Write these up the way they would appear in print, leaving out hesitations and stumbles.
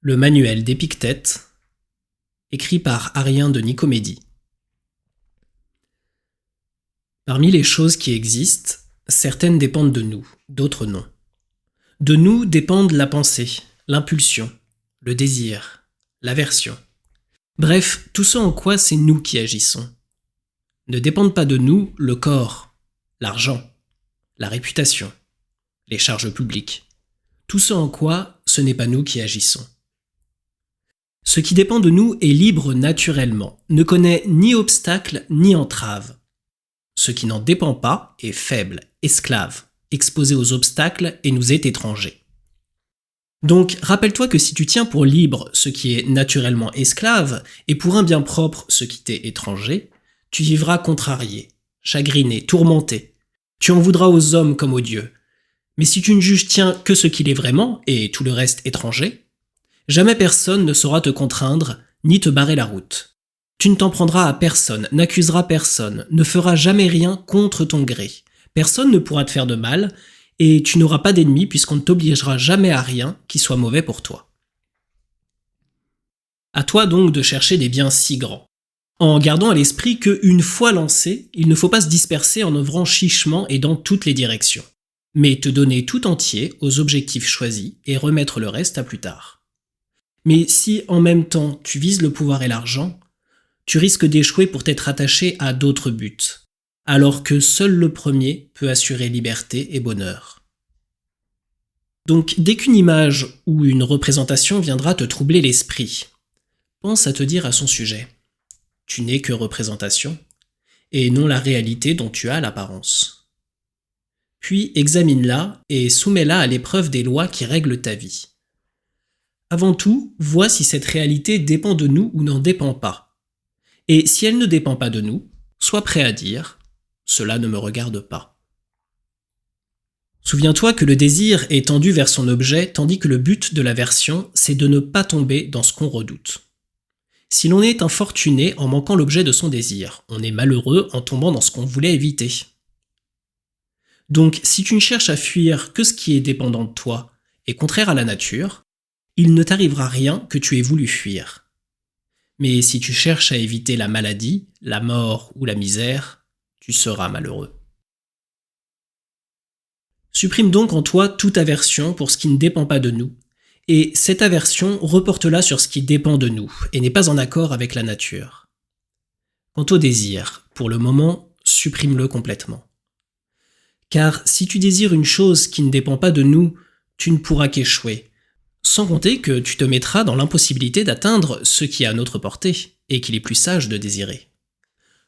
Le manuel d'Épictète, écrit par Arien de Nicomédie. Parmi les choses qui existent, certaines dépendent de nous, d'autres non. De nous dépendent la pensée, l'impulsion, le désir, l'aversion. Bref, tout ce en quoi c'est nous qui agissons. Ne dépendent pas de nous le corps, l'argent, la réputation, les charges publiques. Tout ce en quoi ce n'est pas nous qui agissons. Ce qui dépend de nous est libre naturellement, ne connaît ni obstacle ni entrave. Ce qui n'en dépend pas est faible, esclave, exposé aux obstacles et nous est étranger. Donc, rappelle-toi que si tu tiens pour libre ce qui est naturellement esclave, et pour un bien propre ce qui t'est étranger, tu vivras contrarié, chagriné, tourmenté. Tu en voudras aux hommes comme aux dieux. Mais si tu ne juges tiens que ce qu'il est vraiment, et tout le reste étranger, jamais personne ne saura te contraindre, ni te barrer la route. Tu ne t'en prendras à personne, n'accuseras personne, ne feras jamais rien contre ton gré. Personne ne pourra te faire de mal, et tu n'auras pas d'ennemis puisqu'on ne t'obligera jamais à rien qui soit mauvais pour toi. À toi donc de chercher des biens si grands, en gardant à l'esprit qu'une fois lancé, il ne faut pas se disperser en œuvrant chichement et dans toutes les directions, mais te donner tout entier aux objectifs choisis et remettre le reste à plus tard. Mais si en même temps tu vises le pouvoir et l'argent, tu risques d'échouer pour t'être attaché à d'autres buts, alors que seul le premier peut assurer liberté et bonheur. Donc dès qu'une image ou une représentation viendra te troubler l'esprit, pense à te dire à son sujet « Tu n'es que représentation » et non la réalité dont tu as l'apparence. Puis examine-la et soumets-la à l'épreuve des lois qui règlent ta vie. Avant tout, vois si cette réalité dépend de nous ou n'en dépend pas. Et si elle ne dépend pas de nous, sois prêt à dire « cela ne me regarde pas ». Souviens-toi que le désir est tendu vers son objet tandis que le but de l'aversion, c'est de ne pas tomber dans ce qu'on redoute. Si l'on est infortuné en manquant l'objet de son désir, on est malheureux en tombant dans ce qu'on voulait éviter. Donc si tu ne cherches à fuir que ce qui est dépendant de toi et contraire à la nature, il ne t'arrivera rien que tu aies voulu fuir. Mais si tu cherches à éviter la maladie, la mort ou la misère, tu seras malheureux. Supprime donc en toi toute aversion pour ce qui ne dépend pas de nous, et cette aversion reporte-la sur ce qui dépend de nous et n'est pas en accord avec la nature. Quant au désir, pour le moment, supprime-le complètement. Car si tu désires une chose qui ne dépend pas de nous, tu ne pourras qu'échouer, sans compter que tu te mettras dans l'impossibilité d'atteindre ce qui est à notre portée et qu'il est plus sage de désirer.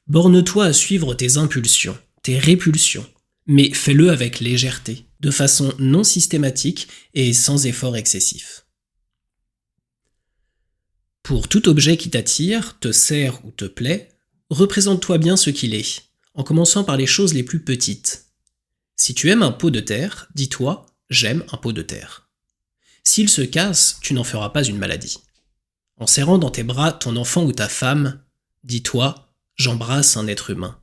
Borne-toi à suivre tes impulsions, tes répulsions, mais fais-le avec légèreté, de façon non systématique et sans effort excessif. Pour tout objet qui t'attire, te sert ou te plaît, représente-toi bien ce qu'il est, en commençant par les choses les plus petites. Si tu aimes un pot de terre, dis-toi « j'aime un pot de terre ». S'il se casse, tu n'en feras pas une maladie. En serrant dans tes bras ton enfant ou ta femme, dis-toi « j'embrasse un être humain ».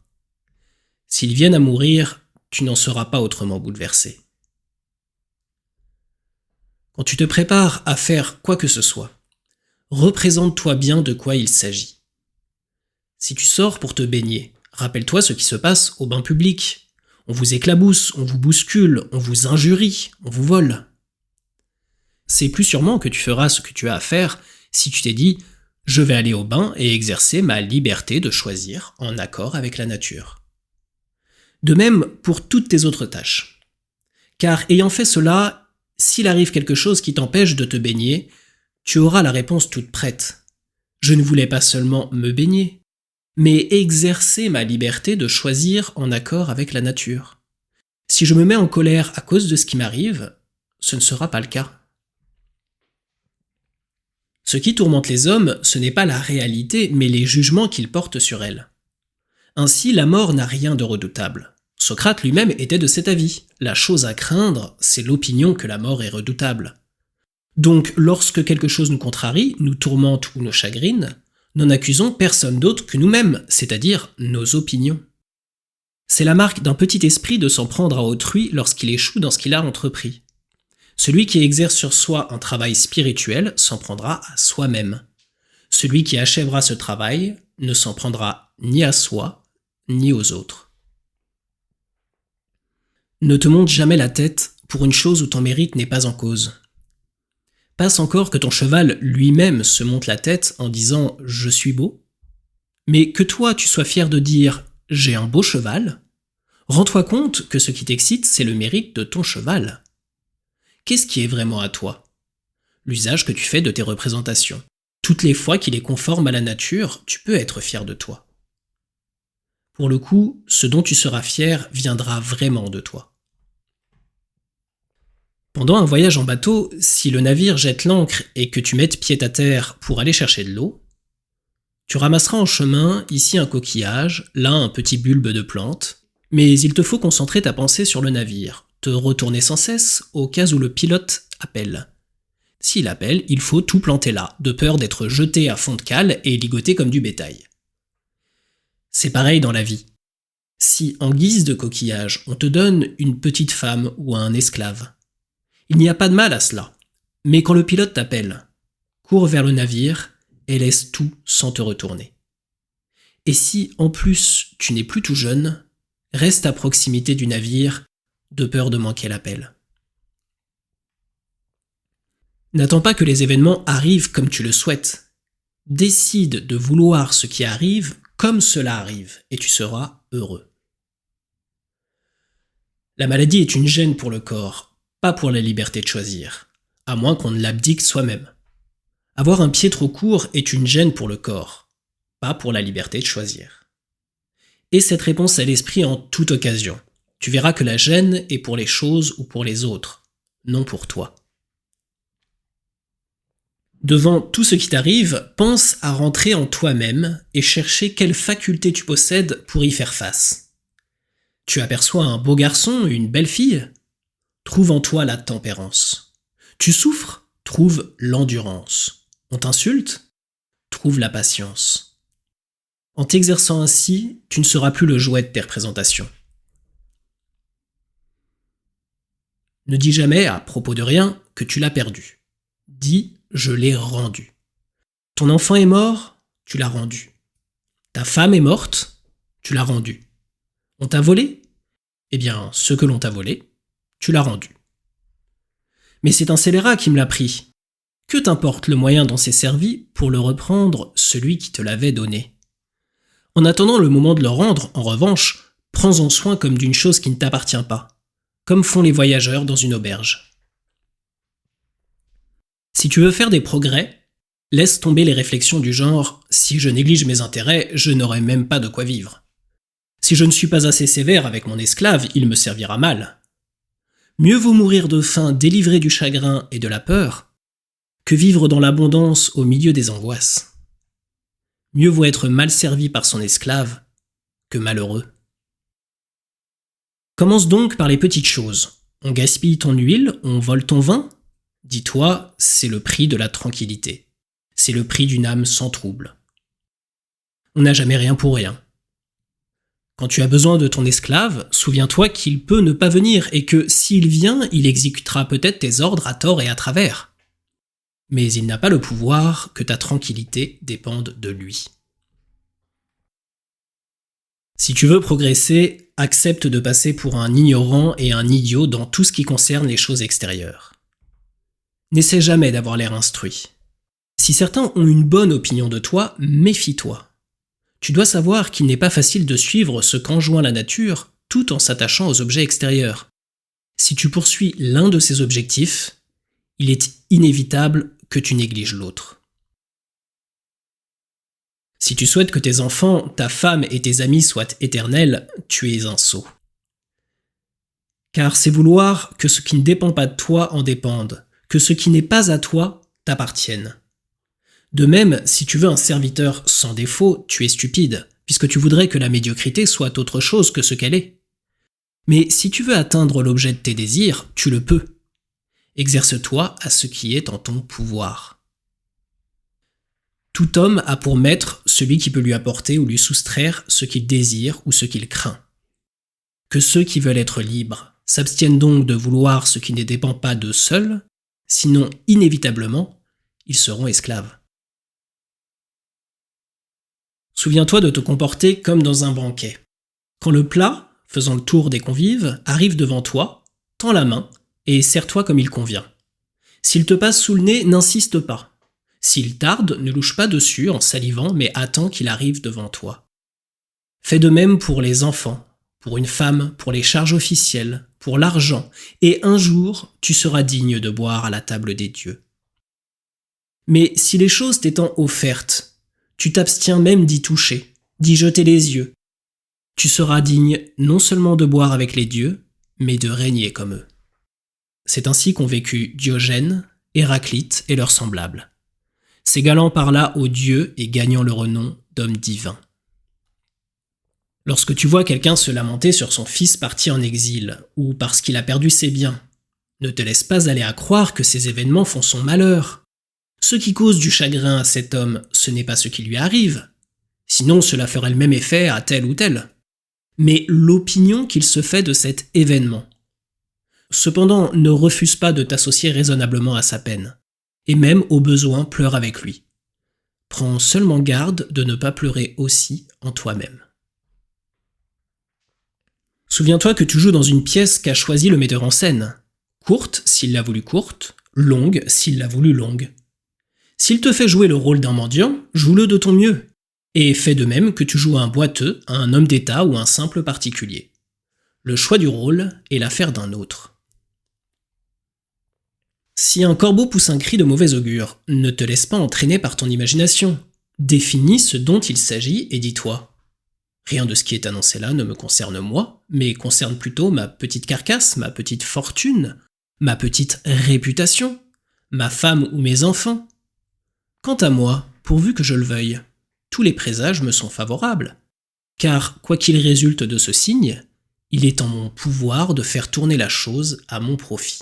S'ils viennent à mourir, tu n'en seras pas autrement bouleversé. Quand tu te prépares à faire quoi que ce soit, représente-toi bien de quoi il s'agit. Si tu sors pour te baigner, rappelle-toi ce qui se passe au bain public. On vous éclabousse, on vous bouscule, on vous injurie, on vous vole. C'est plus sûrement que tu feras ce que tu as à faire si tu t'es dit « je vais aller au bain et exercer ma liberté de choisir en accord avec la nature ». De même pour toutes tes autres tâches. Car ayant fait cela, s'il arrive quelque chose qui t'empêche de te baigner, tu auras la réponse toute prête. Je ne voulais pas seulement me baigner, mais exercer ma liberté de choisir en accord avec la nature. Si je me mets en colère à cause de ce qui m'arrive, ce ne sera pas le cas. Ce qui tourmente les hommes, ce n'est pas la réalité, mais les jugements qu'ils portent sur elle. Ainsi, la mort n'a rien de redoutable. Socrate lui-même était de cet avis. La chose à craindre, c'est l'opinion que la mort est redoutable. Donc, lorsque quelque chose nous contrarie, nous tourmente ou nous chagrine, n'en accusons personne d'autre que nous-mêmes, c'est-à-dire nos opinions. C'est la marque d'un petit esprit de s'en prendre à autrui lorsqu'il échoue dans ce qu'il a entrepris. Celui qui exerce sur soi un travail spirituel s'en prendra à soi-même. Celui qui achèvera ce travail ne s'en prendra ni à soi, ni aux autres. Ne te monte jamais la tête pour une chose où ton mérite n'est pas en cause. Passe encore que ton cheval lui-même se monte la tête en disant « je suis beau », mais que toi tu sois fier de dire « j'ai un beau cheval », rends-toi compte que ce qui t'excite, c'est le mérite de ton cheval. Qu'est-ce qui est vraiment à toi? L'usage que tu fais de tes représentations. Toutes les fois qu'il est conforme à la nature, tu peux être fier de toi. Pour le coup, ce dont tu seras fier viendra vraiment de toi. Pendant un voyage en bateau, si le navire jette l'ancre et que tu mettes pied à terre pour aller chercher de l'eau, tu ramasseras en chemin ici un coquillage, là un petit bulbe de plante, mais il te faut concentrer ta pensée sur le navire, te retourner sans cesse au cas où le pilote appelle. S'il appelle, il faut tout planter là, de peur d'être jeté à fond de cale et ligoté comme du bétail. C'est pareil dans la vie. Si, en guise de coquillage, on te donne une petite femme ou un esclave, il n'y a pas de mal à cela. Mais quand le pilote t'appelle, cours vers le navire et laisse tout sans te retourner. Et si, en plus, tu n'es plus tout jeune, reste à proximité du navire, de peur de manquer l'appel. N'attends pas que les événements arrivent comme tu le souhaites. Décide de vouloir ce qui arrive comme cela arrive, et tu seras heureux. La maladie est une gêne pour le corps, pas pour la liberté de choisir, à moins qu'on ne l'abdique soi-même. Avoir un pied trop court est une gêne pour le corps, pas pour la liberté de choisir. Et cette réponse à l'esprit en toute occasion. Tu verras que la gêne est pour les choses ou pour les autres, non pour toi. Devant tout ce qui t'arrive, pense à rentrer en toi-même et chercher quelle faculté tu possèdes pour y faire face. Tu aperçois un beau garçon, une belle fille? Trouve en toi la tempérance. Tu souffres? Trouve l'endurance. On t'insulte? Trouve la patience. En t'exerçant ainsi, tu ne seras plus le jouet de tes représentations. Ne dis jamais, à propos de rien, que tu l'as perdu. Dis « je l'ai rendu ». Ton enfant est mort, tu l'as rendu. Ta femme est morte, tu l'as rendu. On t'a volé? Eh bien, ce que l'on t'a volé, tu l'as rendu. Mais c'est un scélérat qui me l'a pris. Que t'importe le moyen dont s'est servi pour le reprendre celui qui te l'avait donné? En attendant le moment de le rendre, en revanche, prends-en soin comme d'une chose qui ne t'appartient pas, comme font les voyageurs dans une auberge. Si tu veux faire des progrès, laisse tomber les réflexions du genre « si je néglige mes intérêts, je n'aurai même pas de quoi vivre ». Si je ne suis pas assez sévère avec mon esclave, il me servira mal. Mieux vaut mourir de faim délivré du chagrin et de la peur que vivre dans l'abondance au milieu des angoisses. Mieux vaut être mal servi par son esclave que malheureux. Commence donc par les petites choses. On gaspille ton huile, on vole ton vin? Dis-toi, c'est le prix de la tranquillité. C'est le prix d'une âme sans trouble. On n'a jamais rien pour rien. Quand tu as besoin de ton esclave, souviens-toi qu'il peut ne pas venir et que s'il vient, il exécutera peut-être tes ordres à tort et à travers. Mais il n'a pas le pouvoir que ta tranquillité dépende de lui. Si tu veux progresser, accepte de passer pour un ignorant et un idiot dans tout ce qui concerne les choses extérieures. N'essaie jamais d'avoir l'air instruit. Si certains ont une bonne opinion de toi, méfie-toi. Tu dois savoir qu'il n'est pas facile de suivre ce qu'enjoint la nature tout en s'attachant aux objets extérieurs. Si tu poursuis l'un de ces objectifs, il est inévitable que tu négliges l'autre. Si tu souhaites que tes enfants, ta femme et tes amis soient éternels, tu es un sot. Car c'est vouloir que ce qui ne dépend pas de toi en dépende, que ce qui n'est pas à toi t'appartienne. De même, si tu veux un serviteur sans défaut, tu es stupide, puisque tu voudrais que la médiocrité soit autre chose que ce qu'elle est. Mais si tu veux atteindre l'objet de tes désirs, tu le peux. Exerce-toi à ce qui est en ton pouvoir. Tout homme a pour maître celui qui peut lui apporter ou lui soustraire ce qu'il désire ou ce qu'il craint. Que ceux qui veulent être libres s'abstiennent donc de vouloir ce qui ne dépend pas d'eux seuls, sinon inévitablement, ils seront esclaves. Souviens-toi de te comporter comme dans un banquet. Quand le plat, faisant le tour des convives, arrive devant toi, tends la main et serre-toi comme il convient. S'il te passe sous le nez, n'insiste pas. S'il tarde, ne louche pas dessus en salivant, mais attends qu'il arrive devant toi. Fais de même pour les enfants, pour une femme, pour les charges officielles, pour l'argent, et un jour, tu seras digne de boire à la table des dieux. Mais si les choses t'étant offertes, tu t'abstiens même d'y toucher, d'y jeter les yeux, tu seras digne non seulement de boire avec les dieux, mais de régner comme eux. C'est ainsi qu'ont vécu Diogène, Héraclite et leurs semblables, s'égalant par là aux dieux et gagnant le renom d'hommes divins. Lorsque tu vois quelqu'un se lamenter sur son fils parti en exil, ou parce qu'il a perdu ses biens, ne te laisse pas aller à croire que ces événements font son malheur. Ce qui cause du chagrin à cet homme, ce n'est pas ce qui lui arrive. Sinon, cela ferait le même effet à tel ou tel. Mais l'opinion qu'il se fait de cet événement. Cependant, ne refuse pas de t'associer raisonnablement à sa peine, et même au besoin pleure avec lui. Prends seulement garde de ne pas pleurer aussi en toi-même. Souviens-toi que tu joues dans une pièce qu'a choisi le metteur en scène. Courte s'il l'a voulu courte, longue s'il l'a voulu longue. S'il te fait jouer le rôle d'un mendiant, joue-le de ton mieux. Et fais de même que tu joues un boiteux, un homme d'État ou un simple particulier. Le choix du rôle est l'affaire d'un autre. Si un corbeau pousse un cri de mauvais augure, ne te laisse pas entraîner par ton imagination. Définis ce dont il s'agit et dis-toi. Rien de ce qui est annoncé là ne me concerne moi, mais concerne plutôt ma petite carcasse, ma petite fortune, ma petite réputation, ma femme ou mes enfants. Quant à moi, pourvu que je le veuille, tous les présages me sont favorables, car quoi qu'il résulte de ce signe, il est en mon pouvoir de faire tourner la chose à mon profit.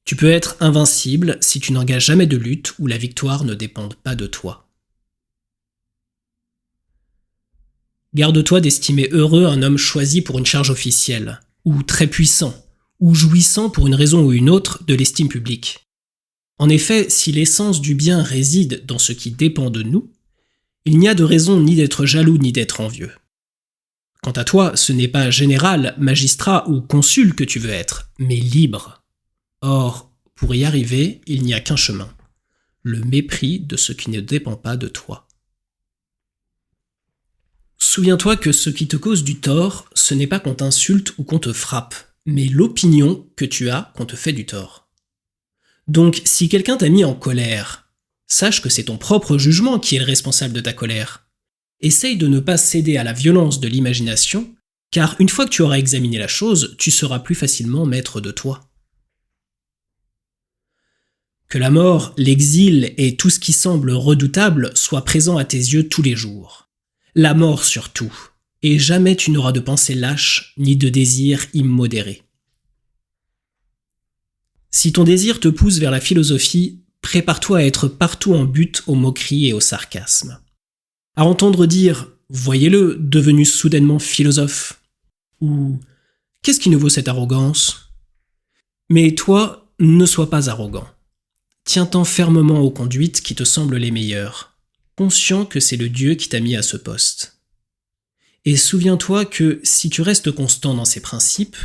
Tu peux être invincible si tu n'engages jamais de lutte où la victoire ne dépende pas de toi. Garde-toi d'estimer heureux un homme choisi pour une charge officielle, ou très puissant, ou jouissant pour une raison ou une autre de l'estime publique. En effet, si l'essence du bien réside dans ce qui dépend de nous, il n'y a de raison ni d'être jaloux ni d'être envieux. Quant à toi, ce n'est pas général, magistrat ou consul que tu veux être, mais libre. Or, pour y arriver, il n'y a qu'un chemin, le mépris de ce qui ne dépend pas de toi. Souviens-toi que ce qui te cause du tort, ce n'est pas qu'on t'insulte ou qu'on te frappe, mais l'opinion que tu as qu'on te fait du tort. Donc, si quelqu'un t'a mis en colère, sache que c'est ton propre jugement qui est le responsable de ta colère. Essaye de ne pas céder à la violence de l'imagination, car une fois que tu auras examiné la chose, tu seras plus facilement maître de toi. Que la mort, l'exil et tout ce qui semble redoutable soient présents à tes yeux tous les jours. La mort surtout, et jamais tu n'auras de pensée lâche ni de désir immodéré. Si ton désir te pousse vers la philosophie, prépare-toi à être partout en butte aux moqueries et au sarcasme. À entendre dire « voyez-le, devenu soudainement philosophe » ou « qu'est-ce qui nous vaut cette arrogance ?» Mais toi, ne sois pas arrogant. Tiens-t'en fermement aux conduites qui te semblent les meilleures, conscient que c'est le Dieu qui t'a mis à ce poste. Et souviens-toi que si tu restes constant dans ces principes,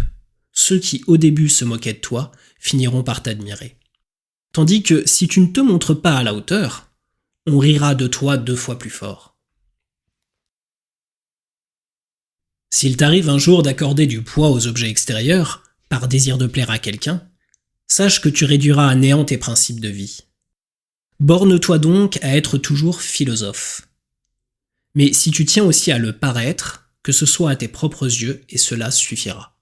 ceux qui au début se moquaient de toi finiront par t'admirer. Tandis que si tu ne te montres pas à la hauteur, on rira de toi 2 fois plus fort. S'il t'arrive un jour d'accorder du poids aux objets extérieurs, par désir de plaire à quelqu'un, sache que tu réduiras à néant tes principes de vie. Borne-toi donc à être toujours philosophe. Mais si tu tiens aussi à le paraître, que ce soit à tes propres yeux, et cela suffira.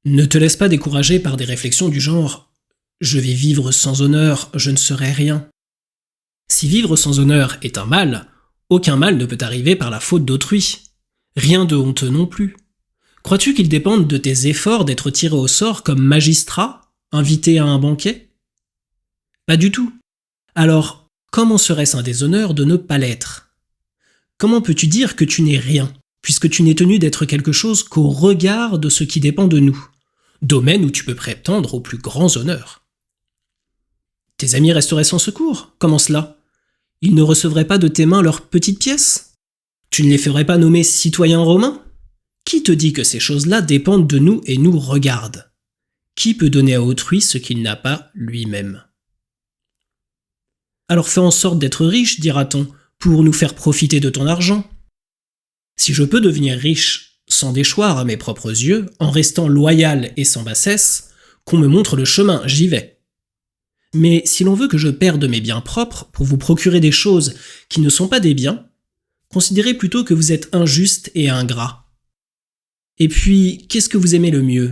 Ne te laisse pas décourager par des réflexions du genre « je vais vivre sans honneur, je ne serai rien ». Si vivre sans honneur est un mal, aucun mal ne peut arriver par la faute d'autrui. Rien de honteux non plus. Crois-tu qu'il dépende de tes efforts d'être tiré au sort comme magistrat, invité à un banquet ? Pas du tout. Alors, comment serait-ce un déshonneur de ne pas l'être ? Comment peux-tu dire que tu n'es rien ? puisque tu n'es tenu d'être quelque chose qu'au regard de ce qui dépend de nous, domaine où tu peux prétendre aux plus grands honneurs. Tes amis resteraient sans secours, comment cela? Ils ne recevraient pas de tes mains leurs petites pièces? Tu ne les ferais pas nommer citoyens romains? Qui te dit que ces choses-là dépendent de nous et nous regardent? Qui peut donner à autrui ce qu'il n'a pas lui-même? Alors fais en sorte d'être riche, dira-t-on, pour nous faire profiter de ton argent. Si je peux devenir riche sans déchoir à mes propres yeux, en restant loyal et sans bassesse, qu'on me montre le chemin, j'y vais. Mais si l'on veut que je perde mes biens propres pour vous procurer des choses qui ne sont pas des biens, considérez plutôt que vous êtes injuste et ingrat. Et puis, qu'est-ce que vous aimez le mieux?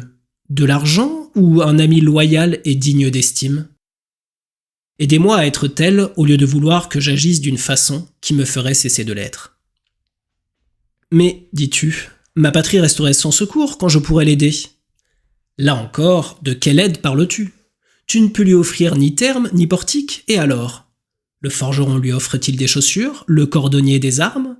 De l'argent ou un ami loyal et digne d'estime? Aidez-moi à être tel au lieu de vouloir que j'agisse d'une façon qui me ferait cesser de l'être. Mais, dis-tu, ma patrie resterait sans secours quand je pourrais l'aider. Là encore, de quelle aide parles-tu? Tu ne peux lui offrir ni terme ni portique, et alors? Le forgeron lui offre-t-il des chaussures, le cordonnier des armes?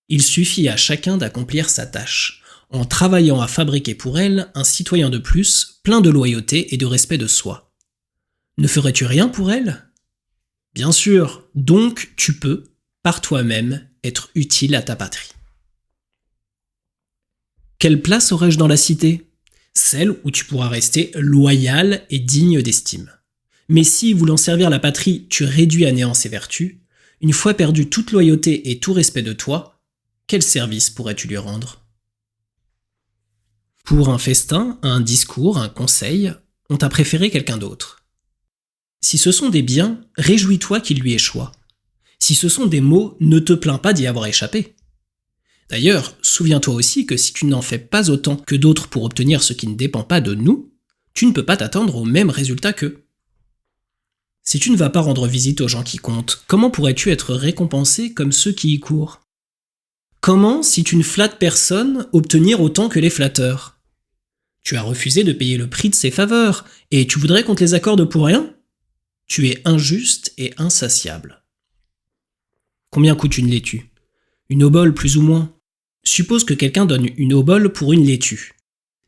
Il suffit à chacun d'accomplir sa tâche, en travaillant à fabriquer pour elle un citoyen de plus, plein de loyauté et de respect de soi. Ne ferais-tu rien pour elle? Bien sûr, donc tu peux, par toi-même, être utile à ta patrie. Quelle place aurais-je dans la cité? Celle où tu pourras rester loyal et digne d'estime. Mais si, voulant servir la patrie, tu réduis à néant ses vertus, une fois perdu toute loyauté et tout respect de toi, quel service pourrais-tu lui rendre? Pour un festin, un discours, un conseil, on t'a préféré quelqu'un d'autre. Si ce sont des biens, réjouis-toi qu'il lui échoie. Si ce sont des maux, ne te plains pas d'y avoir échappé. D'ailleurs, souviens-toi aussi que si tu n'en fais pas autant que d'autres pour obtenir ce qui ne dépend pas de nous, tu ne peux pas t'attendre au même résultat qu'eux. Si tu ne vas pas rendre visite aux gens qui comptent, comment pourrais-tu être récompensé comme ceux qui y courent? Comment, si tu ne flattes personne, obtenir autant que les flatteurs? Tu as refusé de payer le prix de ces faveurs, et tu voudrais qu'on te les accorde pour rien? Tu es injuste et insatiable. Combien coûte une laitue? Une obole plus ou moins. Suppose que quelqu'un donne une obole pour une laitue.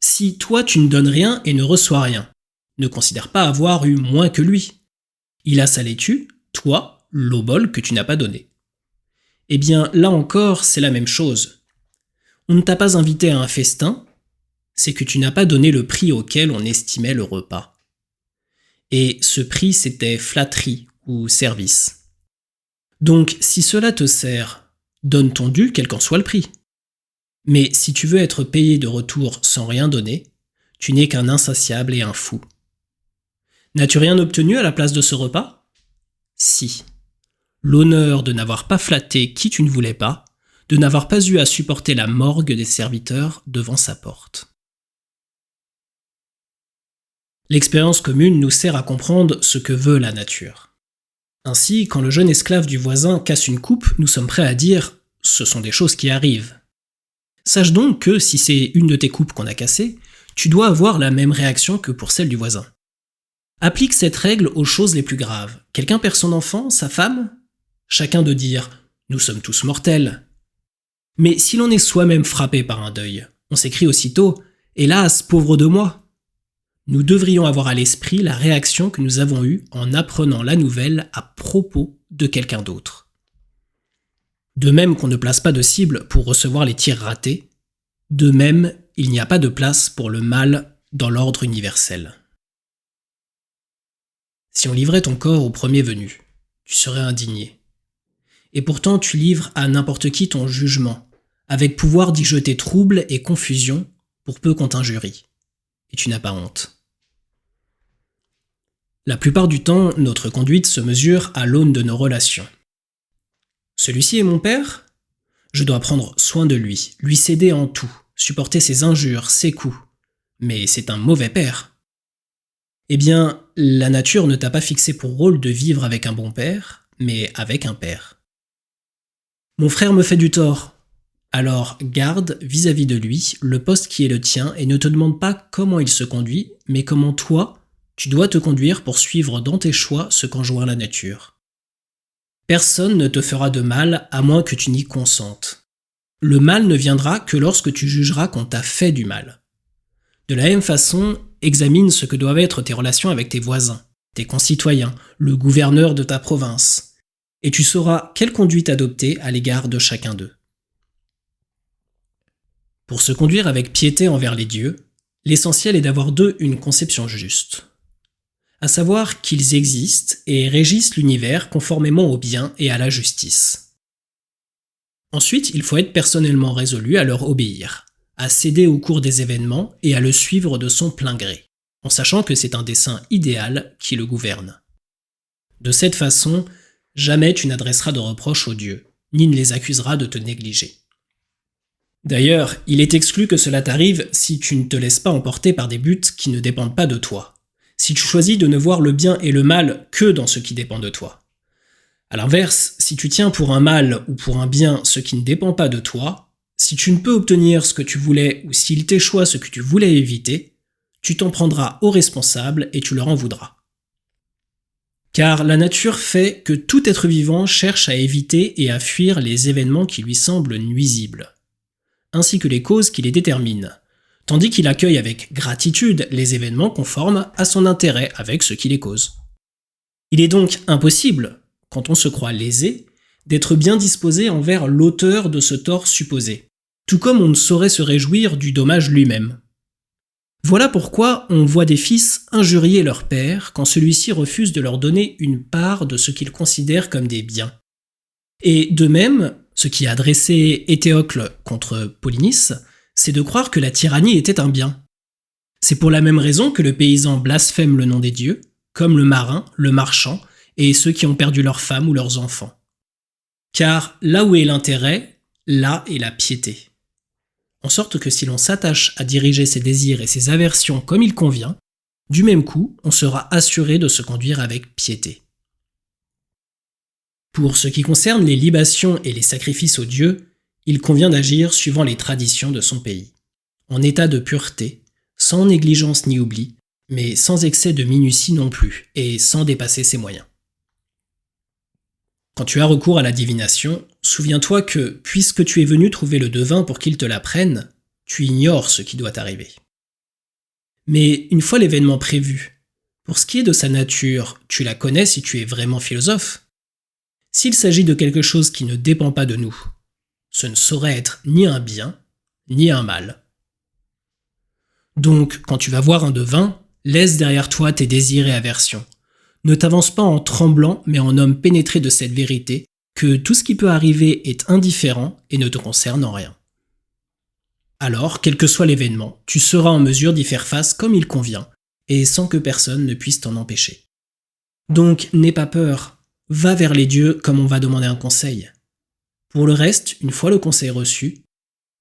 Si toi tu ne donnes rien et ne reçois rien, ne considère pas avoir eu moins que lui. Il a sa laitue, toi, l'obole que tu n'as pas donnée. Eh bien, là encore, c'est la même chose. On ne t'a pas invité à un festin, c'est que tu n'as pas donné le prix auquel on estimait le repas. Et ce prix, c'était flatterie ou service. Donc, si cela te sert, donne ton dû, quel qu'en soit le prix. Mais si tu veux être payé de retour sans rien donner, tu n'es qu'un insatiable et un fou. N'as-tu rien obtenu à la place de ce repas? Si. L'honneur de n'avoir pas flatté qui tu ne voulais pas, de n'avoir pas eu à supporter la morgue des serviteurs devant sa porte. L'expérience commune nous sert à comprendre ce que veut la nature. Ainsi, quand le jeune esclave du voisin casse une coupe, nous sommes prêts à dire « ce sont des choses qui arrivent ». Sache donc que si c'est une de tes coupes qu'on a cassée, tu dois avoir la même réaction que pour celle du voisin. Applique cette règle aux choses les plus graves. Quelqu'un perd son enfant, sa femme? Chacun de dire « nous sommes tous mortels ». Mais si l'on est soi-même frappé par un deuil, on s'écrie aussitôt « hélas, pauvre de moi ». Nous devrions avoir à l'esprit la réaction que nous avons eue en apprenant la nouvelle à propos de quelqu'un d'autre. De même qu'on ne place pas de cible pour recevoir les tirs ratés, de même il n'y a pas de place pour le mal dans l'ordre universel. Si on livrait ton corps au premier venu, tu serais indigné. Et pourtant tu livres à n'importe qui ton jugement, avec pouvoir d'y jeter trouble et confusion pour peu qu'on t'injurie. Et tu n'as pas honte. La plupart du temps, notre conduite se mesure à l'aune de nos relations. Celui-ci est mon père? Je dois prendre soin de lui céder en tout, supporter ses injures, ses coups. Mais c'est un mauvais père. Eh bien, la nature ne t'a pas fixé pour rôle de vivre avec un bon père, mais avec un père. Mon frère me fait du tort. Alors garde vis-à-vis de lui le poste qui est le tien et ne te demande pas comment il se conduit, mais comment toi, tu dois te conduire pour suivre dans tes choix ce qu'enjoint la nature. Personne ne te fera de mal à moins que tu n'y consentes. Le mal ne viendra que lorsque tu jugeras qu'on t'a fait du mal. De la même façon, examine ce que doivent être tes relations avec tes voisins, tes concitoyens, le gouverneur de ta province, et tu sauras quelle conduite adopter à l'égard de chacun d'eux. Pour se conduire avec piété envers les dieux, l'essentiel est d'avoir d'eux une conception juste, à savoir qu'ils existent et régissent l'univers conformément au bien et à la justice. Ensuite, il faut être personnellement résolu à leur obéir, à céder au cours des événements et à le suivre de son plein gré, en sachant que c'est un dessein idéal qui le gouverne. De cette façon, jamais tu n'adresseras de reproches aux dieux, ni ne les accuseras de te négliger. D'ailleurs, il est exclu que cela t'arrive si tu ne te laisses pas emporter par des buts qui ne dépendent pas de toi, si tu choisis de ne voir le bien et le mal que dans ce qui dépend de toi. A l'inverse, si tu tiens pour un mal ou pour un bien ce qui ne dépend pas de toi, si tu ne peux obtenir ce que tu voulais ou s'il t'échoue ce que tu voulais éviter, tu t'en prendras aux responsables et tu leur en voudras. Car la nature fait que tout être vivant cherche à éviter et à fuir les événements qui lui semblent nuisibles, ainsi que les causes qui les déterminent, tandis qu'il accueille avec gratitude les événements conformes à son intérêt avec ce qui les cause. Il est donc impossible, quand on se croit lésé, d'être bien disposé envers l'auteur de ce tort supposé, tout comme on ne saurait se réjouir du dommage lui-même. Voilà pourquoi on voit des fils injurier leur père quand celui-ci refuse de leur donner une part de ce qu'ils considèrent comme des biens. Et de même, ce qui a dressé Étéocle contre Polynice, c'est de croire que la tyrannie était un bien. C'est pour la même raison que le paysan blasphème le nom des dieux, comme le marin, le marchand, et ceux qui ont perdu leurs femmes ou leurs enfants. Car là où est l'intérêt, là est la piété. En sorte que si l'on s'attache à diriger ses désirs et ses aversions comme il convient, du même coup, on sera assuré de se conduire avec piété. Pour ce qui concerne les libations et les sacrifices aux dieux, il convient d'agir suivant les traditions de son pays, en état de pureté, sans négligence ni oubli, mais sans excès de minutie non plus, et sans dépasser ses moyens. Quand tu as recours à la divination, souviens-toi que, puisque tu es venu trouver le devin pour qu'il te l'apprenne, tu ignores ce qui doit arriver. Mais une fois l'événement prévu, pour ce qui est de sa nature, tu la connais si tu es vraiment philosophe. S'il s'agit de quelque chose qui ne dépend pas de nous, ce ne saurait être ni un bien, ni un mal. Donc, quand tu vas voir un devin, laisse derrière toi tes désirs et aversions. Ne t'avance pas en tremblant, mais en homme pénétré de cette vérité, que tout ce qui peut arriver est indifférent et ne te concerne en rien. Alors, quel que soit l'événement, tu seras en mesure d'y faire face comme il convient, et sans que personne ne puisse t'en empêcher. Donc, n'aie pas peur, va vers les dieux comme on va demander un conseil. Pour le reste, une fois le conseil reçu,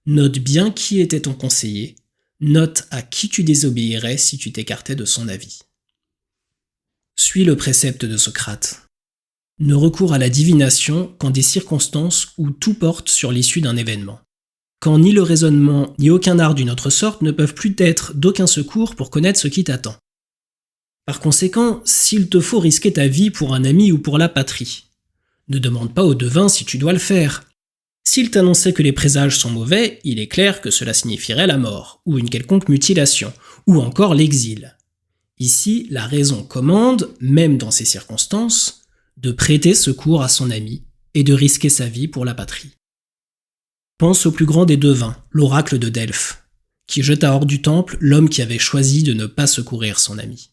note bien qui était ton conseiller, note à qui tu désobéirais si tu t'écartais de son avis. Suis le précepte de Socrate. Ne recours à la divination qu'en des circonstances où tout porte sur l'issue d'un événement. Quand ni le raisonnement ni aucun art d'une autre sorte ne peuvent plus être d'aucun secours pour connaître ce qui t'attend. Par conséquent, s'il te faut risquer ta vie pour un ami ou pour la patrie, ne demande pas au devin si tu dois le faire. S'il t'annonçait que les présages sont mauvais, il est clair que cela signifierait la mort, ou une quelconque mutilation, ou encore l'exil. Ici, la raison commande, même dans ces circonstances, de prêter secours à son ami et de risquer sa vie pour la patrie. Pense au plus grand des devins, l'oracle de Delphes, qui jeta hors du temple l'homme qui avait choisi de ne pas secourir son ami.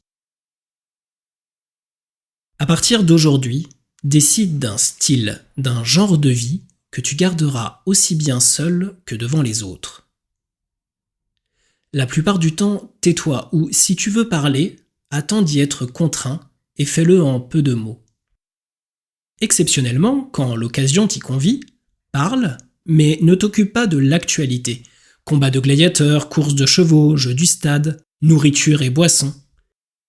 À partir d'aujourd'hui, décide d'un style, d'un genre de vie que tu garderas aussi bien seul que devant les autres. La plupart du temps, tais-toi ou, si tu veux parler, attends d'y être contraint et fais-le en peu de mots. Exceptionnellement, quand l'occasion t'y convie, parle, mais ne t'occupe pas de l'actualité. Combats de gladiateurs, courses de chevaux, jeux du stade, nourriture et boissons.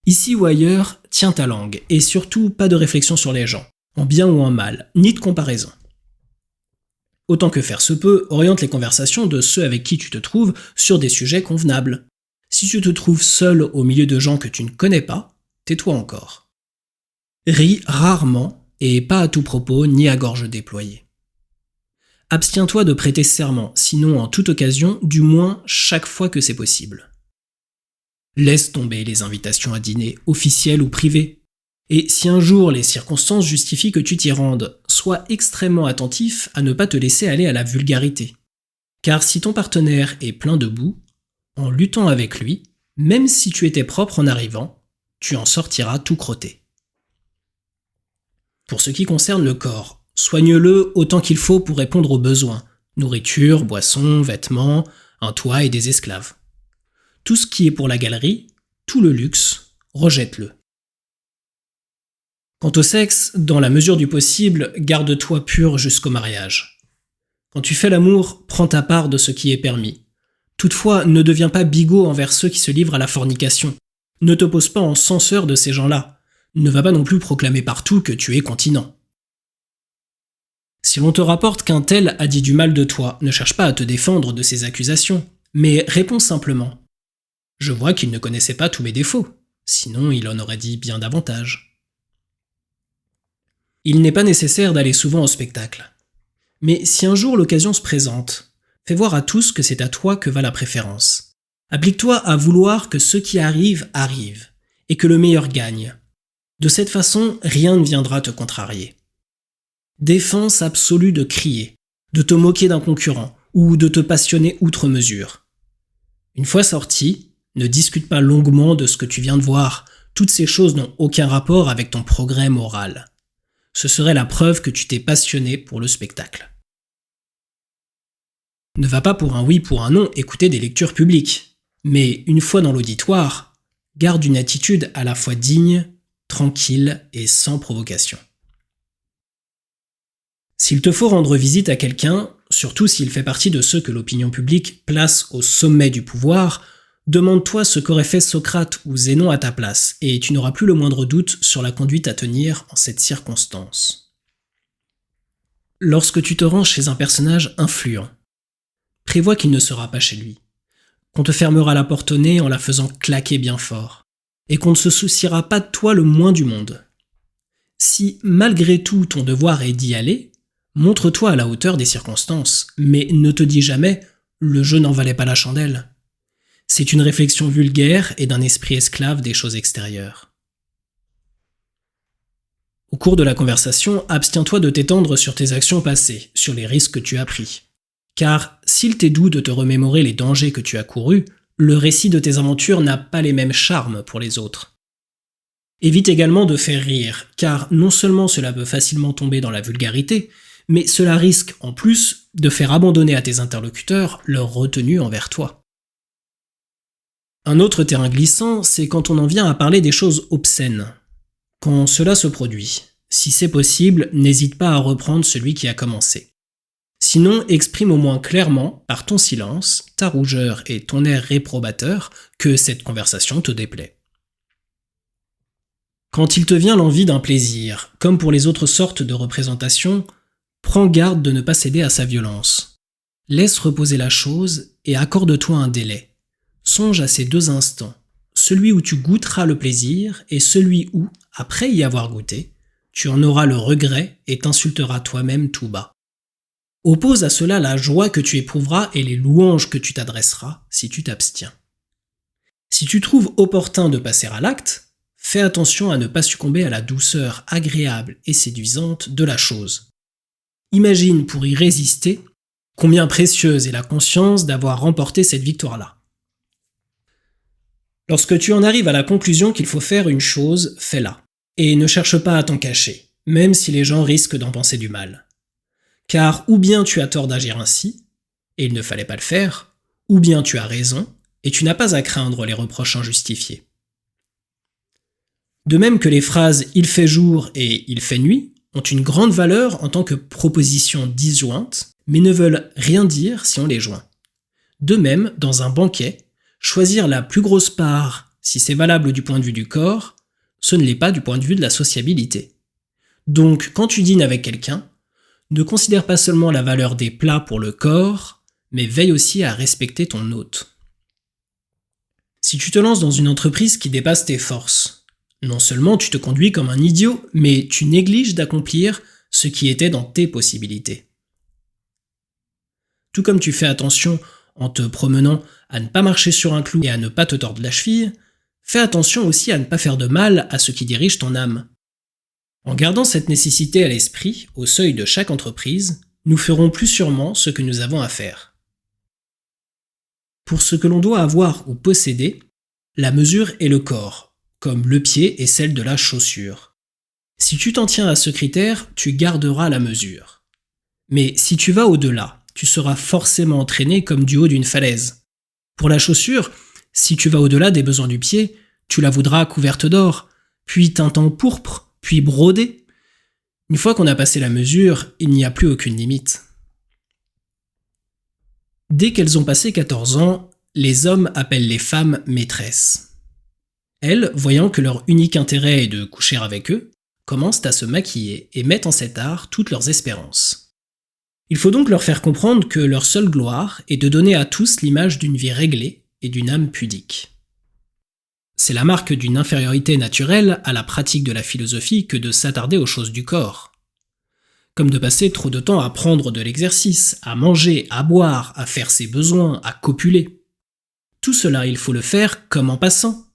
Ici ou ailleurs, tiens ta langue, et surtout pas de réflexion sur les gens, en bien ou en mal, ni de comparaison. Autant que faire se peut, oriente les conversations de ceux avec qui tu te trouves sur des sujets convenables. Si tu te trouves seul au milieu de gens que tu ne connais pas, tais-toi encore. Ris rarement et pas à tout propos ni à gorge déployée. Abstiens-toi de prêter serment, sinon en toute occasion, du moins chaque fois que c'est possible. Laisse tomber les invitations à dîner, officielles ou privées. Et si un jour les circonstances justifient que tu t'y rendes, sois extrêmement attentif à ne pas te laisser aller à la vulgarité. Car si ton partenaire est plein de boue, en luttant avec lui, même si tu étais propre en arrivant, tu en sortiras tout crotté. Pour ce qui concerne le corps, soigne-le autant qu'il faut pour répondre aux besoins. Nourriture, boissons, vêtements, un toit et des esclaves. Tout ce qui est pour la galerie, tout le luxe, rejette-le. Quant au sexe, dans la mesure du possible, garde-toi pur jusqu'au mariage. Quand tu fais l'amour, prends ta part de ce qui est permis. Toutefois, ne deviens pas bigot envers ceux qui se livrent à la fornication. Ne te pose pas en censeur de ces gens-là. Ne va pas non plus proclamer partout que tu es continent. Si l'on te rapporte qu'un tel a dit du mal de toi, ne cherche pas à te défendre de ces accusations, mais réponds simplement. Je vois qu'il ne connaissait pas tous mes défauts, sinon il en aurait dit bien davantage. Il n'est pas nécessaire d'aller souvent au spectacle. Mais si un jour l'occasion se présente, fais voir à tous que c'est à toi que va la préférence. Applique-toi à vouloir que ce qui arrive, arrive, et que le meilleur gagne. De cette façon, rien ne viendra te contrarier. Défense absolue de crier, de te moquer d'un concurrent, ou de te passionner outre mesure. Une fois sorti, ne discute pas longuement de ce que tu viens de voir, toutes ces choses n'ont aucun rapport avec ton progrès moral. Ce serait la preuve que tu t'es passionné pour le spectacle. Ne va pas pour un oui, pour un non écouter des lectures publiques. Mais une fois dans l'auditoire, garde une attitude à la fois digne, tranquille et sans provocation. S'il te faut rendre visite à quelqu'un, surtout s'il fait partie de ceux que l'opinion publique place au sommet du pouvoir, demande-toi ce qu'aurait fait Socrate ou Zénon à ta place, et tu n'auras plus le moindre doute sur la conduite à tenir en cette circonstance. Lorsque tu te rends chez un personnage influent, prévois qu'il ne sera pas chez lui, qu'on te fermera la porte au nez en la faisant claquer bien fort, et qu'on ne se souciera pas de toi le moins du monde. Si malgré tout ton devoir est d'y aller, montre-toi à la hauteur des circonstances, mais ne te dis jamais « le jeu n'en valait pas la chandelle ». C'est une réflexion vulgaire et d'un esprit esclave des choses extérieures. Au cours de la conversation, abstiens-toi de t'étendre sur tes actions passées, sur les risques que tu as pris. Car s'il t'est doux de te remémorer les dangers que tu as courus, le récit de tes aventures n'a pas les mêmes charmes pour les autres. Évite également de faire rire, car non seulement cela peut facilement tomber dans la vulgarité, mais cela risque, en plus, de faire abandonner à tes interlocuteurs leur retenue envers toi. Un autre terrain glissant, c'est quand on en vient à parler des choses obscènes. Quand cela se produit, si c'est possible, n'hésite pas à reprendre celui qui a commencé. Sinon, exprime au moins clairement, par ton silence, ta rougeur et ton air réprobateur, que cette conversation te déplaît. Quand il te vient l'envie d'un plaisir, comme pour les autres sortes de représentations, prends garde de ne pas céder à sa violence. Laisse reposer la chose et accorde-toi un délai. Songe à ces deux instants, celui où tu goûteras le plaisir et celui où, après y avoir goûté, tu en auras le regret et t'insulteras toi-même tout bas. Oppose à cela la joie que tu éprouveras et les louanges que tu t'adresseras si tu t'abstiens. Si tu trouves opportun de passer à l'acte, fais attention à ne pas succomber à la douceur agréable et séduisante de la chose. Imagine pour y résister combien précieuse est la conscience d'avoir remporté cette victoire-là. Lorsque tu en arrives à la conclusion qu'il faut faire une chose, fais-la. Et ne cherche pas à t'en cacher, même si les gens risquent d'en penser du mal. Car ou bien tu as tort d'agir ainsi, et il ne fallait pas le faire, ou bien tu as raison, et tu n'as pas à craindre les reproches injustifiés. De même que les phrases « il fait jour » et « il fait nuit » ont une grande valeur en tant que propositions disjointes, mais ne veulent rien dire si on les joint. De même, dans un banquet, choisir la plus grosse part, si c'est valable du point de vue du corps, ce ne l'est pas du point de vue de la sociabilité. Donc, quand tu dînes avec quelqu'un, ne considère pas seulement la valeur des plats pour le corps, mais veille aussi à respecter ton hôte. Si tu te lances dans une entreprise qui dépasse tes forces, non seulement tu te conduis comme un idiot, mais tu négliges d'accomplir ce qui était dans tes possibilités. Tout comme tu fais attention en te promenant à ne pas marcher sur un clou et à ne pas te tordre la cheville, fais attention aussi à ne pas faire de mal à ce qui dirige ton âme. En gardant cette nécessité à l'esprit, au seuil de chaque entreprise, nous ferons plus sûrement ce que nous avons à faire. Pour ce que l'on doit avoir ou posséder, la mesure est le corps, comme le pied est celle de la chaussure. Si tu t'en tiens à ce critère, tu garderas la mesure. Mais si tu vas au-delà, tu seras forcément entraîné comme du haut d'une falaise. Pour la chaussure, si tu vas au-delà des besoins du pied, tu la voudras couverte d'or, puis teinte en pourpre, puis brodée. Une fois qu'on a passé la mesure, il n'y a plus aucune limite. Dès qu'elles ont passé 14 ans, les hommes appellent les femmes maîtresses. Elles, voyant que leur unique intérêt est de coucher avec eux, commencent à se maquiller et mettent en cet art toutes leurs espérances. Il faut donc leur faire comprendre que leur seule gloire est de donner à tous l'image d'une vie réglée et d'une âme pudique. C'est la marque d'une infériorité naturelle à la pratique de la philosophie que de s'attarder aux choses du corps. Comme de passer trop de temps à prendre de l'exercice, à manger, à boire, à faire ses besoins, à copuler. Tout cela, il faut le faire comme en passant.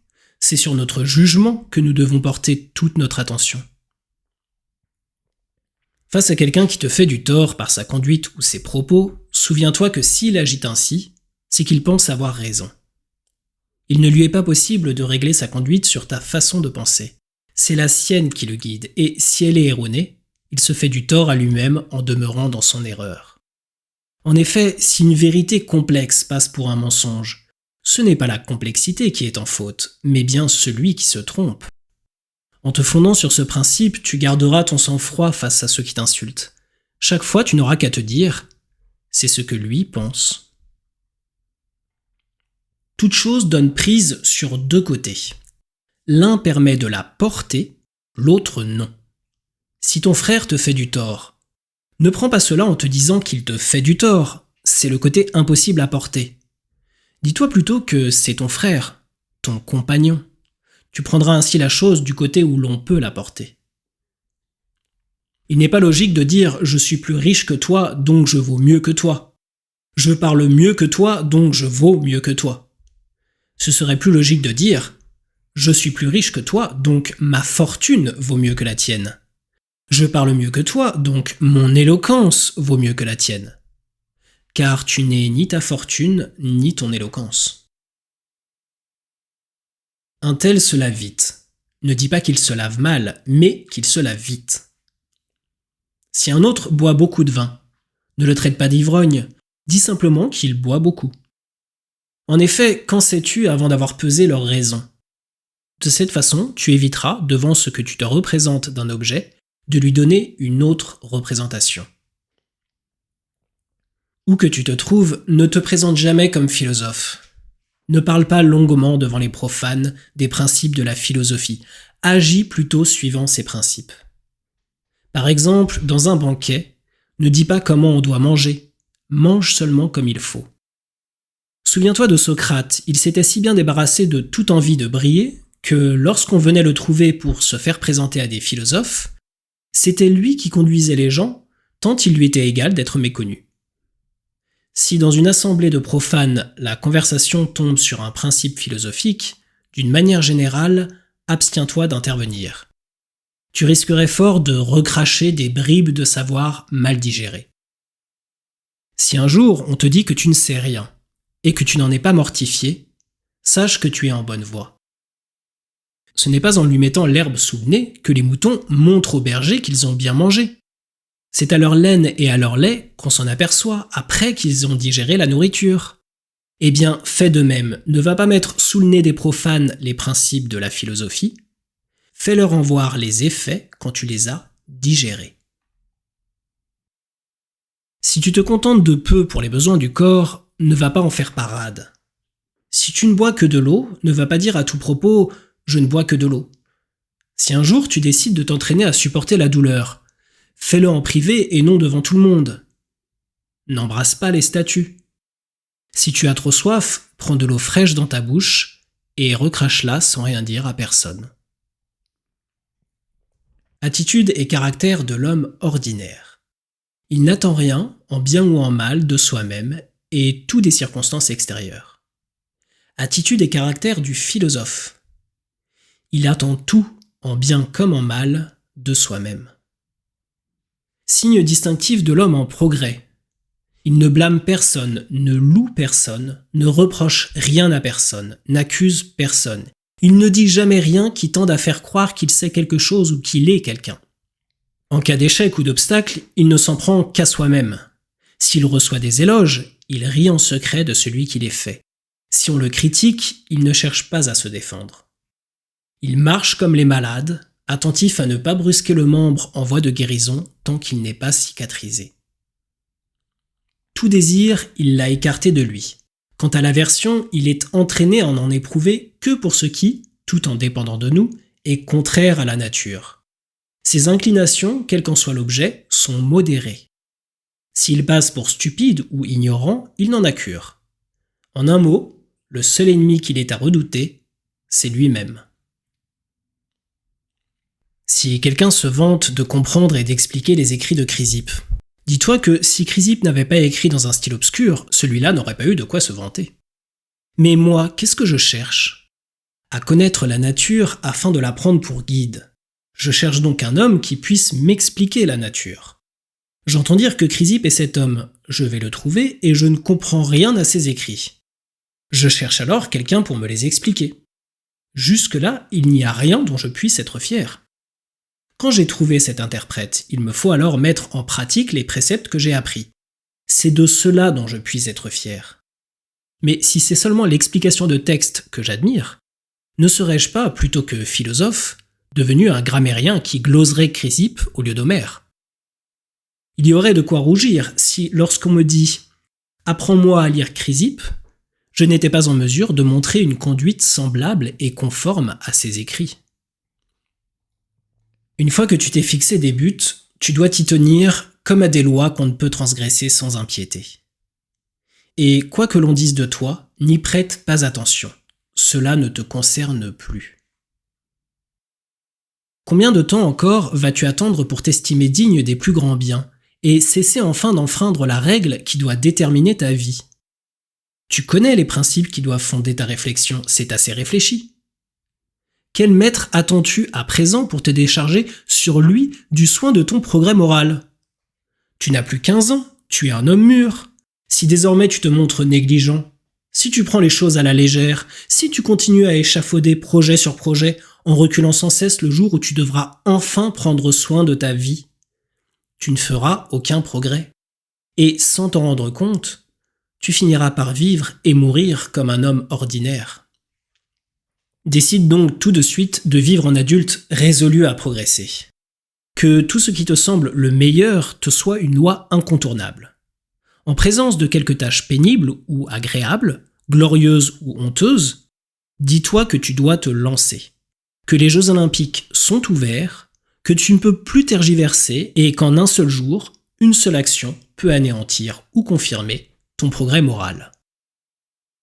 C'est sur notre jugement que nous devons porter toute notre attention. Face à quelqu'un qui te fait du tort par sa conduite ou ses propos, souviens-toi que s'il agit ainsi, c'est qu'il pense avoir raison. Il ne lui est pas possible de régler sa conduite sur ta façon de penser. C'est la sienne qui le guide, et si elle est erronée, il se fait du tort à lui-même en demeurant dans son erreur. En effet, si une vérité complexe passe pour un mensonge, ce n'est pas la complexité qui est en faute, mais bien celui qui se trompe. En te fondant sur ce principe, tu garderas ton sang-froid face à ceux qui t'insultent. Chaque fois, tu n'auras qu'à te dire « c'est ce que lui pense ». Toute chose donne prise sur deux côtés. L'un permet de la porter, l'autre non. Si ton frère te fait du tort, ne prends pas cela en te disant qu'il te fait du tort, c'est le côté impossible à porter. Dis-toi plutôt que c'est ton frère, ton compagnon. Tu prendras ainsi la chose du côté où l'on peut la porter. Il n'est pas logique de dire « je suis plus riche que toi, donc je vaux mieux que toi ». « Je parle mieux que toi, donc je vaux mieux que toi ». Ce serait plus logique de dire « je suis plus riche que toi, donc ma fortune vaut mieux que la tienne ». Je parle mieux que toi, donc mon éloquence vaut mieux que la tienne. Car tu n'es ni ta fortune, ni ton éloquence. Un tel se lave vite. Ne dis pas qu'il se lave mal, mais qu'il se lave vite. Si un autre boit beaucoup de vin, ne le traite pas d'ivrogne, dis simplement qu'il boit beaucoup. En effet, qu'en sais-tu avant d'avoir pesé leurs raisons ? De cette façon, tu éviteras, devant ce que tu te représentes d'un objet, de lui donner une autre représentation. Où que tu te trouves, ne te présente jamais comme philosophe. Ne parle pas longuement devant les profanes des principes de la philosophie. Agis plutôt suivant ces principes. Par exemple, dans un banquet, ne dis pas comment on doit manger. Mange seulement comme il faut. Souviens-toi de Socrate, il s'était si bien débarrassé de toute envie de briller que lorsqu'on venait le trouver pour se faire présenter à des philosophes, c'était lui qui conduisait les gens, tant il lui était égal d'être méconnu. Si dans une assemblée de profanes, la conversation tombe sur un principe philosophique, d'une manière générale, abstiens-toi d'intervenir. Tu risquerais fort de recracher des bribes de savoir mal digérées. Si un jour on te dit que tu ne sais rien, et que tu n'en es pas mortifié, sache que tu es en bonne voie. Ce n'est pas en lui mettant l'herbe sous le nez que les moutons montrent aux bergers qu'ils ont bien mangé. C'est à leur laine et à leur lait qu'on s'en aperçoit après qu'ils ont digéré la nourriture. Eh bien, fais de même, ne va pas mettre sous le nez des profanes les principes de la philosophie, fais-leur en voir les effets quand tu les as digérés. Si tu te contentes de peu pour les besoins du corps, ne va pas en faire parade. Si tu ne bois que de l'eau, ne va pas dire à tout propos « je ne bois que de l'eau ». Si un jour tu décides de t'entraîner à supporter la douleur, fais-le en privé et non devant tout le monde. N'embrasse pas les statues. Si tu as trop soif, prends de l'eau fraîche dans ta bouche et recrache-la sans rien dire à personne. Attitude et caractère de l'homme ordinaire. Il n'attend rien en bien ou en mal, de soi-même et tout des circonstances extérieures. Attitude et caractère du philosophe. Il attend tout, en bien comme en mal, de soi-même. Signe distinctif de l'homme en progrès. Il ne blâme personne, ne loue personne, ne reproche rien à personne, n'accuse personne. Il ne dit jamais rien qui tende à faire croire qu'il sait quelque chose ou qu'il est quelqu'un. En cas d'échec ou d'obstacle, il ne s'en prend qu'à soi-même. S'il reçoit des éloges, il rit en secret de celui qui les fait. Si on le critique, il ne cherche pas à se défendre. Il marche comme les malades, attentif à ne pas brusquer le membre en voie de guérison tant qu'il n'est pas cicatrisé. Tout désir, il l'a écarté de lui. Quant à l'aversion, il est entraîné à n'en éprouver que pour ce qui, tout en dépendant de nous, est contraire à la nature. Ses inclinations, quel qu'en soit l'objet, sont modérées. S'il passe pour stupide ou ignorant, il n'en a cure. En un mot, le seul ennemi qu'il est à redouter, c'est lui-même. Si quelqu'un se vante de comprendre et d'expliquer les écrits de Chrysippe, dis-toi que si Chrysippe n'avait pas écrit dans un style obscur, celui-là n'aurait pas eu de quoi se vanter. Mais moi, qu'est-ce que je cherche ? À connaître la nature afin de la prendre pour guide. Je cherche donc un homme qui puisse m'expliquer la nature. J'entends dire que Chrysippe est cet homme, je vais le trouver et je ne comprends rien à ses écrits. Je cherche alors quelqu'un pour me les expliquer. Jusque-là, il n'y a rien dont je puisse être fier. Quand j'ai trouvé cet interprète, il me faut alors mettre en pratique les préceptes que j'ai appris. C'est de cela dont je puis être fier. Mais si c'est seulement l'explication de texte que j'admire, ne serais-je pas, plutôt que philosophe, devenu un grammairien qui gloserait Chrysippe au lieu d'Homère ? Il y aurait de quoi rougir si, lorsqu'on me dit « Apprends-moi à lire Chrysippe », je n'étais pas en mesure de montrer une conduite semblable et conforme à ses écrits. Une fois que tu t'es fixé des buts, tu dois t'y tenir comme à des lois qu'on ne peut transgresser sans impiété. Et quoi que l'on dise de toi, n'y prête pas attention. Cela ne te concerne plus. Combien de temps encore vas-tu attendre pour t'estimer digne des plus grands biens et cesser enfin d'enfreindre la règle qui doit déterminer ta vie ? Tu connais les principes qui doivent fonder ta réflexion, c'est assez réfléchi. Quel maître attends-tu à présent pour te décharger sur lui du soin de ton progrès moral ? Tu n'as plus 15 ans, tu es un homme mûr. Si désormais tu te montres négligent, si tu prends les choses à la légère, si tu continues à échafauder projet sur projet en reculant sans cesse le jour où tu devras enfin prendre soin de ta vie, tu ne feras aucun progrès. Et sans t'en rendre compte, tu finiras par vivre et mourir comme un homme ordinaire. Décide donc tout de suite de vivre en adulte résolu à progresser. Que tout ce qui te semble le meilleur te soit une loi incontournable. En présence de quelques tâches pénibles ou agréables, glorieuses ou honteuses, dis-toi que tu dois te lancer, que les Jeux Olympiques sont ouverts, que tu ne peux plus tergiverser et qu'en un seul jour, une seule action peut anéantir ou confirmer ton progrès moral.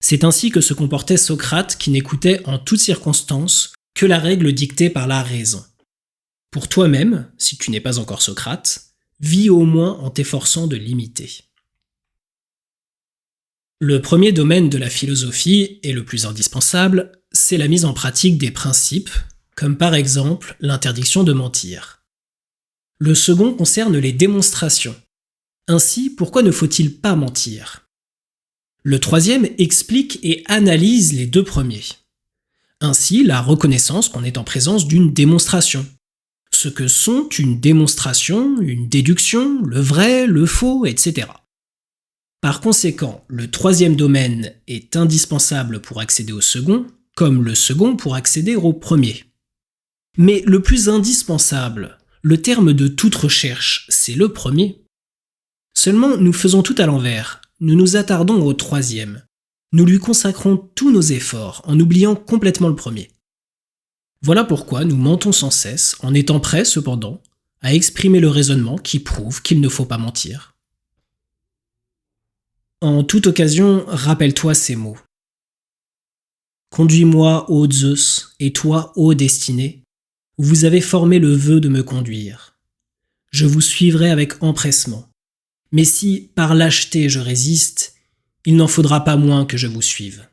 C'est ainsi que se comportait Socrate qui n'écoutait en toutes circonstances que la règle dictée par la raison. Pour toi-même, si tu n'es pas encore Socrate, vis au moins en t'efforçant de l'imiter. Le premier domaine de la philosophie, et le plus indispensable, c'est la mise en pratique des principes, comme par exemple l'interdiction de mentir. Le second concerne les démonstrations. Ainsi, pourquoi ne faut-il pas mentir ? Le troisième explique et analyse les deux premiers. Ainsi, la reconnaissance qu'on est en présence d'une démonstration. Ce que sont une démonstration, une déduction, le vrai, le faux, etc. Par conséquent, le troisième domaine est indispensable pour accéder au second, comme le second pour accéder au premier. Mais le plus indispensable, le terme de toute recherche, c'est le premier. Seulement, nous faisons tout à l'envers. Nous nous attardons au troisième. Nous lui consacrons tous nos efforts en oubliant complètement le premier. Voilà pourquoi nous mentons sans cesse, en étant prêts, cependant, à exprimer le raisonnement qui prouve qu'il ne faut pas mentir. En toute occasion, rappelle-toi ces mots. Conduis-moi, ô Zeus, et toi, ô destinée, où vous avez formé le vœu de me conduire. Je vous suivrai avec empressement. Mais si, par lâcheté, je résiste, il n'en faudra pas moins que je vous suive.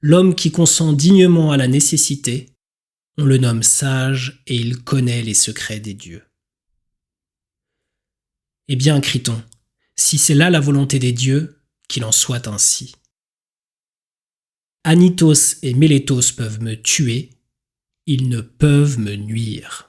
L'homme qui consent dignement à la nécessité, on le nomme sage et il connaît les secrets des dieux. Eh bien, crie-t-on, si c'est là la volonté des dieux, qu'il en soit ainsi. Anytos et Mélétos peuvent me tuer, ils ne peuvent me nuire.